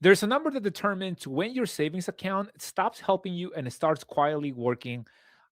There's a number that determines when your savings account stops helping you and it starts quietly working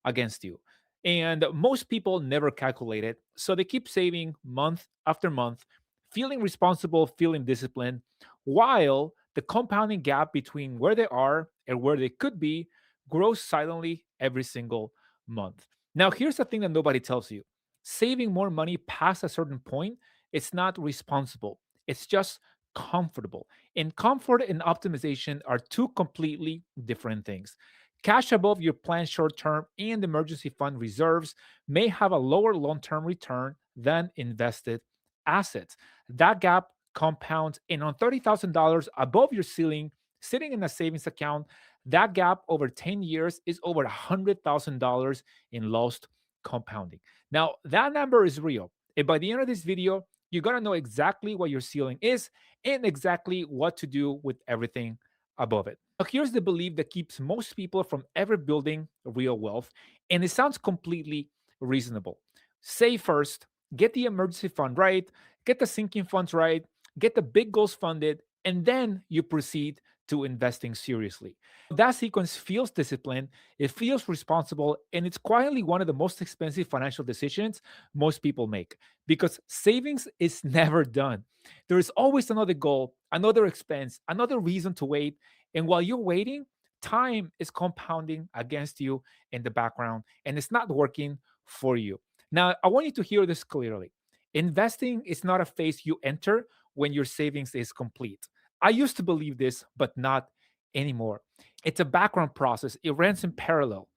against you. And most people never calculate it. So they keep saving month after month, feeling responsible, feeling disciplined, while the compounding gap between where they are and where they could be grows silently every single month. Now, here's the thing that nobody tells you: saving more money past a certain point, it's not responsible, it's just comfortable. And comfort and optimization are two completely different things. Cash above your planned short term and emergency fund reserves may have a lower long term return than invested assets. That gap compounds, and on $30,000 above your ceiling, sitting in a savings account, that gap over 10 years is over $100,000 in lost compounding. Now, that number is real. And by the end of this video, you're going to know exactly what your ceiling is and exactly what to do with everything above it. Now, here's the belief that keeps most people from ever building real wealth, and it sounds completely reasonable. Save first, get the emergency fund right, get the sinking funds right, get the big goals funded, and then you proceed to investing seriously. That sequence feels disciplined, it feels responsible, and it's quietly one of the most expensive financial decisions most people make because savings is never done. There is always another goal, another expense, another reason to wait. And while you're waiting, time is compounding against you in the background and it's not working for you. Now, I want you to hear this clearly. Investing is not a phase you enter when your savings is complete. I used to believe this, but not anymore. It's a background process, it runs in parallel.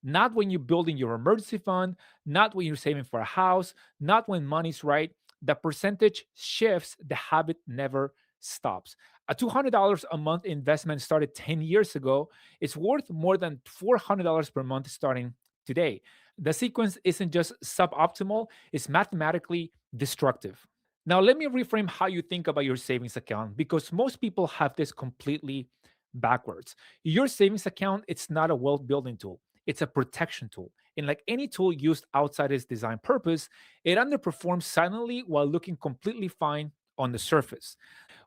Not when you're building your emergency fund, not when you're saving for a house, not when money's right. The percentage shifts, the habit never stops. A $200 a month investment started 10 years ago. It's worth more than $400 per month starting today. The sequence isn't just suboptimal, it's mathematically destructive. Now, let me reframe how you think about your savings account because most people have this completely backwards. Your savings account, it's not a wealth building tool, it's a protection tool. And like any tool used outside its design purpose, it underperforms silently while looking completely fine on the surface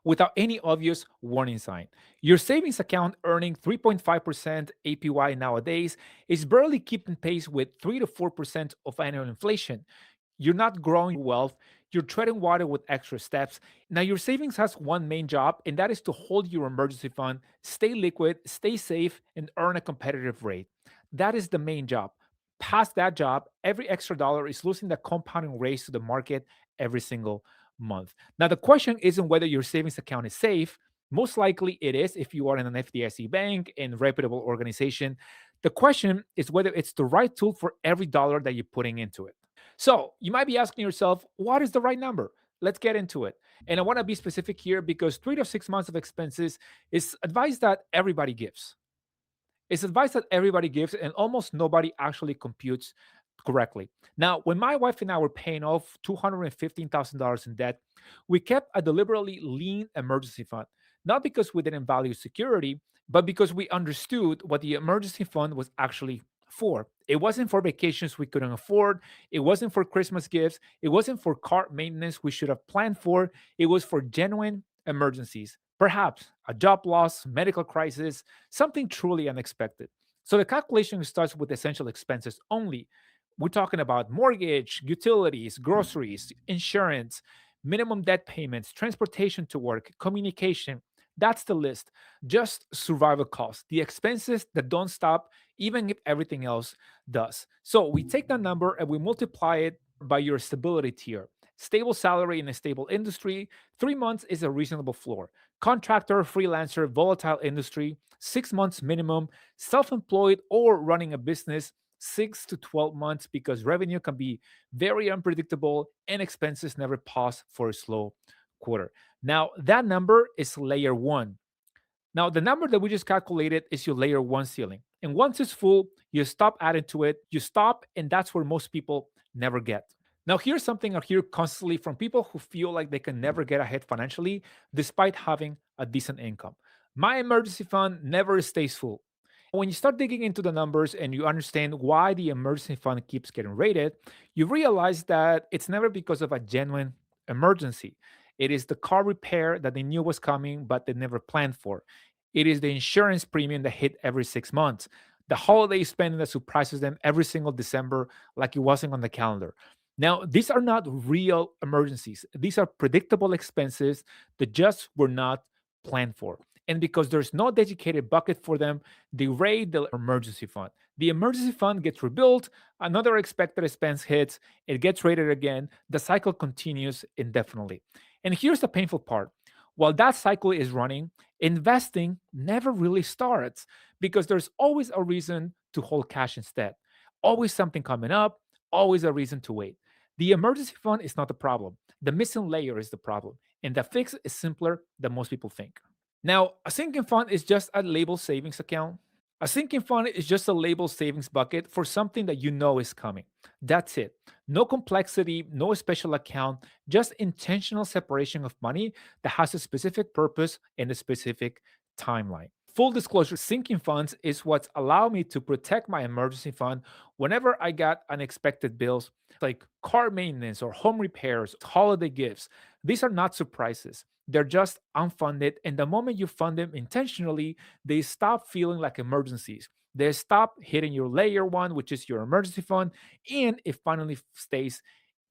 without any obvious warning sign. Your savings account earning 3.5% APY nowadays is barely keeping pace with 3 to 4% of annual inflation. You're not growing wealth, you're treading water with extra steps. Now, your savings has one main job, and that is to hold your emergency fund, stay liquid, stay safe, and earn a competitive rate. That is the main job. Past that job, every extra dollar is losing the compounding race to the market every single month. Now, the question isn't whether your savings account is safe. Most likely it is if you are in an FDIC bank and reputable organization. The question is whether it's the right tool for every dollar that you're putting into it. So you might be asking yourself, what is the right number? Let's get into it. And I want to be specific here because 3 to 6 months of expenses is advice that everybody gives. It's advice that everybody gives, and almost nobody actually computes correctly. Now, when my wife and I were paying off $215,000 in debt, we kept a deliberately lean emergency fund, not because we didn't value security, but because we understood what the emergency fund was actually for. It wasn't for vacations we couldn't afford. It wasn't for Christmas gifts. It wasn't for car maintenance we should have planned for. It was for genuine emergencies, perhaps a job loss, medical crisis, something truly unexpected. So the calculation starts with essential expenses only. We're talking about mortgage, utilities, groceries, insurance, minimum debt payments, transportation to work, communication. That's the list. Just survival costs, the expenses that don't stop, even if everything else does. So we take that number and we multiply it by your stability tier. Stable salary in a stable industry, 3 months is a reasonable floor. Contractor, freelancer, volatile industry, 6 months minimum. Self employed or running a business, 6 to 12 months because revenue can be very unpredictable and expenses never pause for a slow quarter. Now, that number is layer one. Now, the number that we just calculated is your layer one ceiling. And once it's full, you stop adding to it, you stop, and that's where most people never get. Now, here's something I hear constantly from people who feel like they can never get ahead financially despite having a decent income. My emergency fund never stays full. When you start digging into the numbers and you understand why the emergency fund keeps getting rated, you realize that it's never because of a genuine emergency. It is the car repair that they knew was coming, but they never planned for. It is the insurance premium that hit every 6 months, the holiday spending that surprises them every single December like it wasn't on the calendar. Now, these are not real emergencies. These are predictable expenses that just were not planned for. And because there's no dedicated bucket for them, they raid the emergency fund. The emergency fund gets rebuilt, another expected expense hits, it gets rated again, the cycle continues indefinitely. And here's the painful part. While that cycle is running, investing never really starts because there's always a reason to hold cash instead. Always something coming up, always a reason to wait. The emergency fund is not the problem. The missing layer is the problem. And the fix is simpler than most people think. Now, a sinking fund is just a label savings account. A sinking fund is just a label savings bucket for something that you know is coming. That's it. No complexity, no special account, just intentional separation of money that has a specific purpose and a specific timeline. Full disclosure, sinking funds is what's allowed me to protect my emergency fund whenever I got unexpected bills like car maintenance or home repairs, holiday gifts. These are not surprises. They're just unfunded. And the moment you fund them intentionally, they stop feeling like emergencies. They stop hitting your layer one, which is your emergency fund, and it finally stays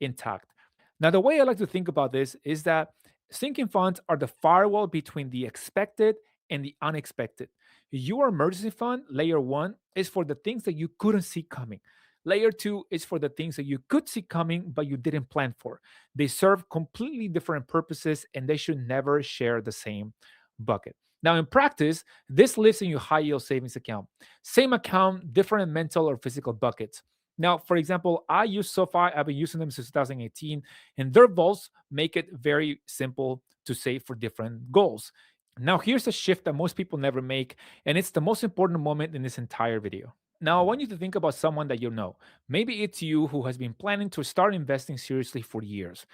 intact. Now, the way I like to think about this is that sinking funds are the firewall between the expected and the unexpected. Your emergency fund, layer one, is for the things that you couldn't see coming. Layer two is for the things that you could see coming, but you didn't plan for. They serve completely different purposes and they should never share the same bucket. Now, in practice, this lives in your high yield savings account. Same account, different mental or physical buckets. Now, for example, I use SoFi. I've been using them since 2018, and their vaults make it very simple to save for different goals. Now, here's a shift that most people never make, and it's the most important moment in this entire video. Now, I want you to think about someone that you know. Maybe it's you who has been planning to start investing seriously for years.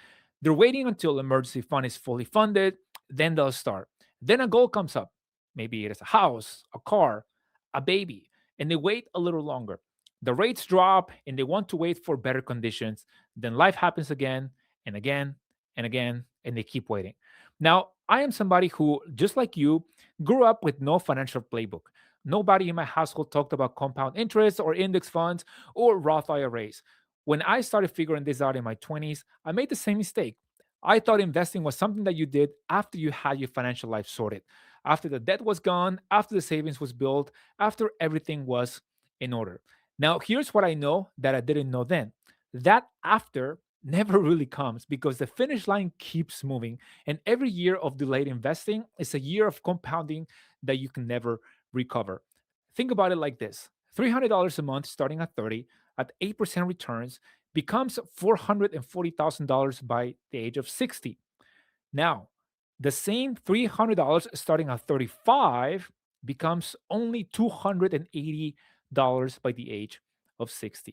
They're waiting until emergency fund is fully funded, then they'll start. Then a goal comes up. Maybe it is a house, a car, a baby, and they wait a little longer. The rates drop and they want to wait for better conditions. Then life happens again and again and again, and they keep waiting. Now, I am somebody who, just like you, grew up with no financial playbook. Nobody in my household talked about compound interest or index funds or Roth IRAs. When I started figuring this out in my 20s, I made the same mistake. I thought investing was something that you did after you had your financial life sorted, after the debt was gone, after the savings was built, after everything was in order. Now, here's what I know that I didn't know then. That after never really comes because the finish line keeps moving. And every year of delayed investing is a year of compounding that you can never recover. Think about it like this: $300 a month starting at 30 at 8% returns becomes $440,000 by the age of 60. Now, the same $300 starting at 35 becomes only $280 by the age of 60.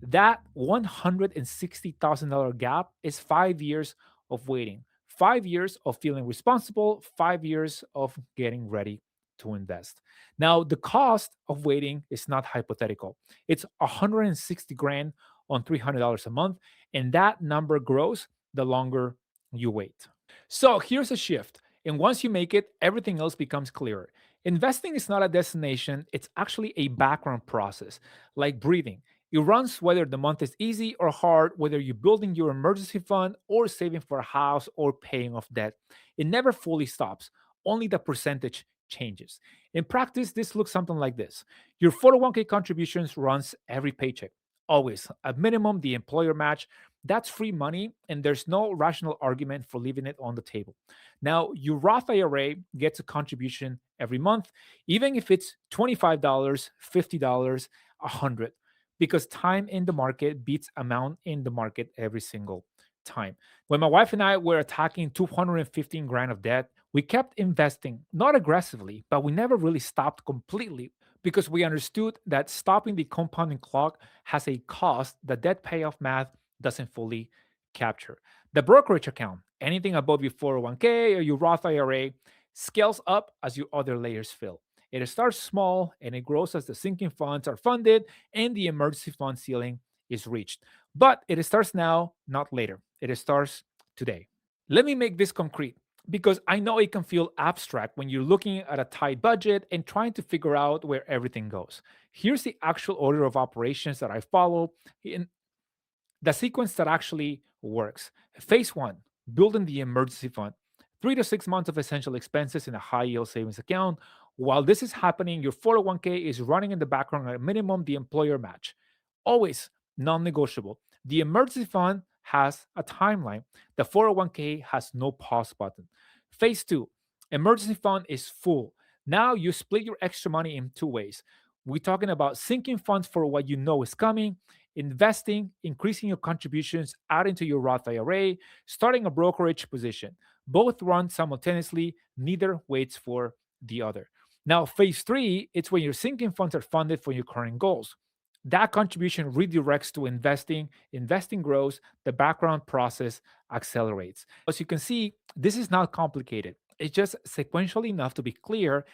That $160,000 gap is 5 years of waiting, 5 years of feeling responsible, 5 years of getting ready to invest. Now, the cost of waiting is not hypothetical. It's 160 grand on $300 a month, and that number grows the longer you wait. So here's a shift. And once you make it, everything else becomes clearer. Investing is not a destination, it's actually a background process, like breathing. It runs whether the month is easy or hard, whether you're building your emergency fund or saving for a house or paying off debt. It never fully stops, only the percentage changes. In practice, this looks something like this. Your 401k contributions runs every paycheck. Always. At minimum, the employer match. That's free money, and there's no rational argument for leaving it on the table. Now, your Roth IRA gets a contribution every month, even if it's $25, $50, 100, because time in the market beats amount in the market every single time. When my wife and I were attacking 215 grand of debt, we kept investing, not aggressively, but we never really stopped completely because we understood that stopping the compounding clock has a cost that debt payoff math doesn't fully capture. The brokerage account, anything above your 401k or your Roth IRA, scales up as your other layers fill. It starts small and it grows as the sinking funds are funded and the emergency fund ceiling is reached. But it starts now, not later. It starts today. Let me make this concrete because I know it can feel abstract when you're looking at a tight budget and trying to figure out where everything goes. Here's the actual order of operations that I follow in the sequence that actually works. Phase one, building the emergency fund. 3 to 6 months of essential expenses in a high yield savings account. While this is happening, your 401k is running in the background at a minimum the employer match. Always non negotiable. The emergency fund has a timeline. The 401k has no pause button. Phase two, emergency fund is full. Now you split your extra money in two ways. We're talking about sinking funds for what you know is coming, investing, increasing your contributions, adding to your Roth IRA, starting a brokerage position. Both run simultaneously, neither waits for the other. Now, phase three, it's when your sinking funds are funded for your current goals. That contribution redirects to investing, investing grows, the background process accelerates. As you can see, this is not complicated. It's just sequential enough to be clear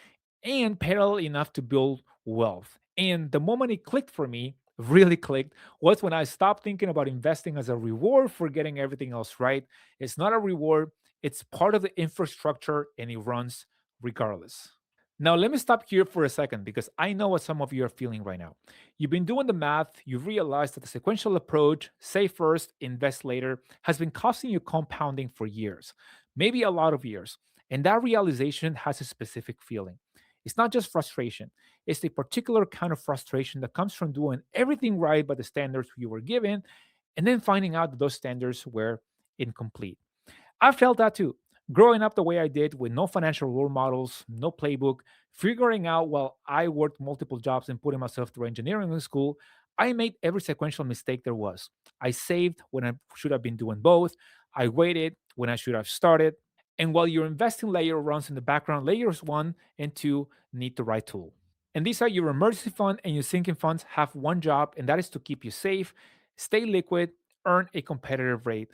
and parallel enough to build wealth. And the moment it clicked for me, really clicked, was when I stopped thinking about investing as a reward for getting everything else right. It's not a reward, it's part of the infrastructure and it runs regardless. Now, let me stop here for a second because I know what some of you are feeling right now. You've been doing the math, you've realized that the sequential approach, save first, invest later, has been costing you compounding for years, maybe a lot of years. And that realization has a specific feeling. It's not just frustration, it's the particular kind of frustration that comes from doing everything right by the standards you were given and then finding out that those standards were incomplete. I felt that too. Growing up the way I did with no financial role models, no playbook, figuring out while I worked multiple jobs and putting myself through engineering in school, I made every sequential mistake there was. I saved when I should have been doing both. I waited when I should have started. And while your investing layer runs in the background, layers one and two need the right tool. And these are your emergency fund and your sinking funds have one job, and that is to keep you safe, stay liquid, earn a competitive rate.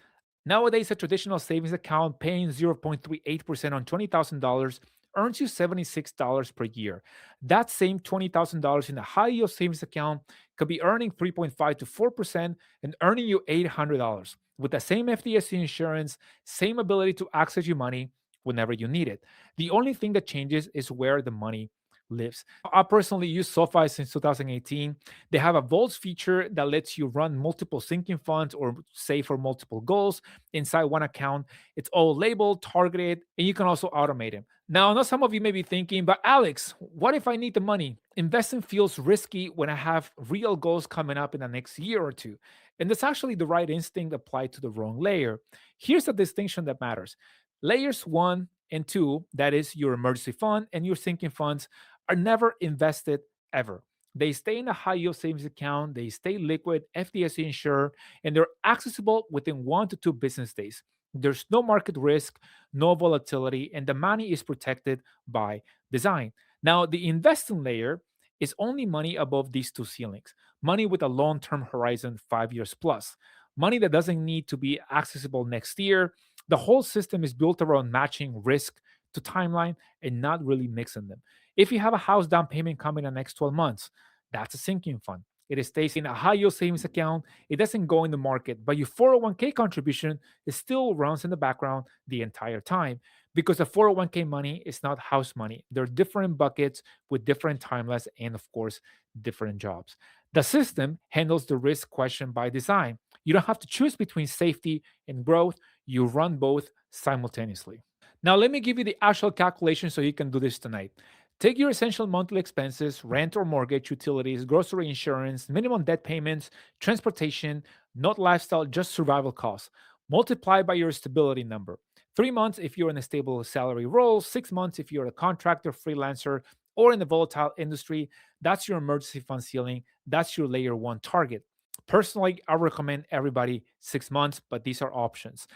Nowadays, a traditional savings account paying 0.38% on $20,000 earns you $76 per year. That same $20,000 in a high yield savings account could be earning 3.5 to 4% and earning you $800 with the same FDIC insurance, same ability to access your money whenever you need it. The only thing that changes is where the money lives. I personally use SoFi since 2018. They have a vaults feature that lets you run multiple sinking funds or save for multiple goals inside one account. It's all labeled, targeted, and you can also automate it. Now, I know some of you may be thinking, but Alex, what if I need the money? Investing feels risky when I have real goals coming up in the next year or two. And that's actually the right instinct applied to the wrong layer. Here's the distinction that matters. Layers one and two, that is your emergency fund and your sinking funds, are never invested ever. They stay in a high yield savings account, they stay liquid, FDIC insured, and they're accessible within 1 to 2 business days. There's no market risk, no volatility, and the money is protected by design. Now, the investing layer is only money above these two ceilings, money with a long term horizon, 5 years plus, money that doesn't need to be accessible next year. The whole system is built around matching risk to timeline and not really mixing them. If you have a house down payment coming in the next 12 months, that's a sinking fund. It stays in a high yield savings account. It doesn't go in the market, but your 401k contribution is still runs in the background the entire time because the 401k money is not house money. There are different buckets with different timelines and, of course, different jobs. The system handles the risk question by design. You don't have to choose between safety and growth, you run both simultaneously. Now, let me give you the actual calculation so you can do this tonight. Take your essential monthly expenses, rent or mortgage, utilities, grocery insurance, minimum debt payments, transportation, not lifestyle, just survival costs. Multiply by your stability number. 3 months if you're in a stable salary role, 6 months if you're a contractor, freelancer, or in the volatile industry. That's your emergency fund ceiling. That's your layer one target. Personally, I recommend everybody 6 months, but these are options.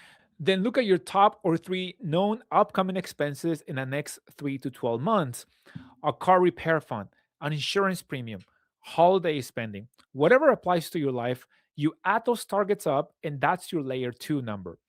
Then look at your top or three known upcoming expenses in the next 3 to 12 months: a car repair fund, an insurance premium, holiday spending, whatever applies to your life. You add those targets up, and that's your layer two number.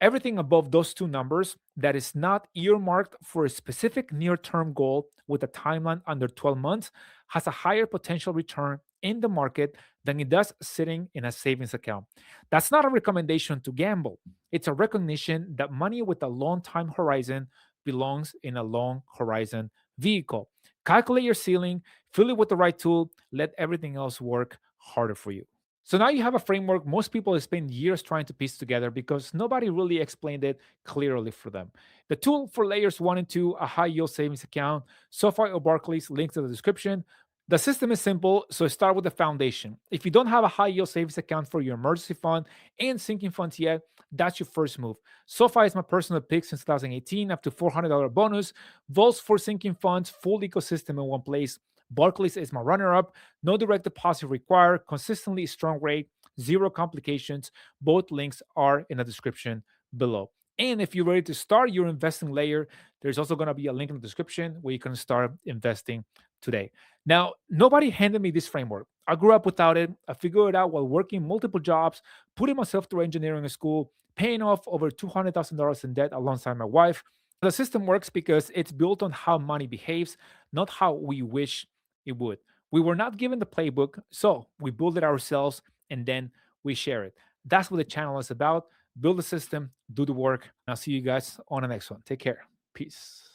Everything above those two numbers that is not earmarked for a specific near term goal with a timeline under 12 months has a higher potential return in the market than it does sitting in a savings account. That's not a recommendation to gamble. It's a recognition that money with a long time horizon belongs in a long horizon vehicle. Calculate your ceiling, fill it with the right tool, let everything else work harder for you. So now you have a framework most people spend years trying to piece together because nobody really explained it clearly for them. The tool for layers 1 and 2, a high yield savings account, SoFi or Barclays, link to the description. The system is simple, so start with the foundation. If you don't have a high yield savings account for your emergency fund and sinking funds yet, that's your first move. SoFi is my personal pick since 2018, up to $400 bonus, vaults for sinking funds, full ecosystem in one place. Barclays is my runner up, no direct deposit required, consistently strong rate, zero complications. Both links are in the description below. And if you're ready to start your investing layer, there's also going to be a link in the description where you can start investing today. Now, nobody handed me this framework. I grew up without it. I figured it out while working multiple jobs, putting myself through engineering school, paying off over $200,000 in debt alongside my wife. The system works because it's built on how money behaves, not how we wish it would. We were not given the playbook, so we build it ourselves and then we share it. That's what the channel is about. Build a system, do the work. I'll see you guys on the next one. Take care. Peace.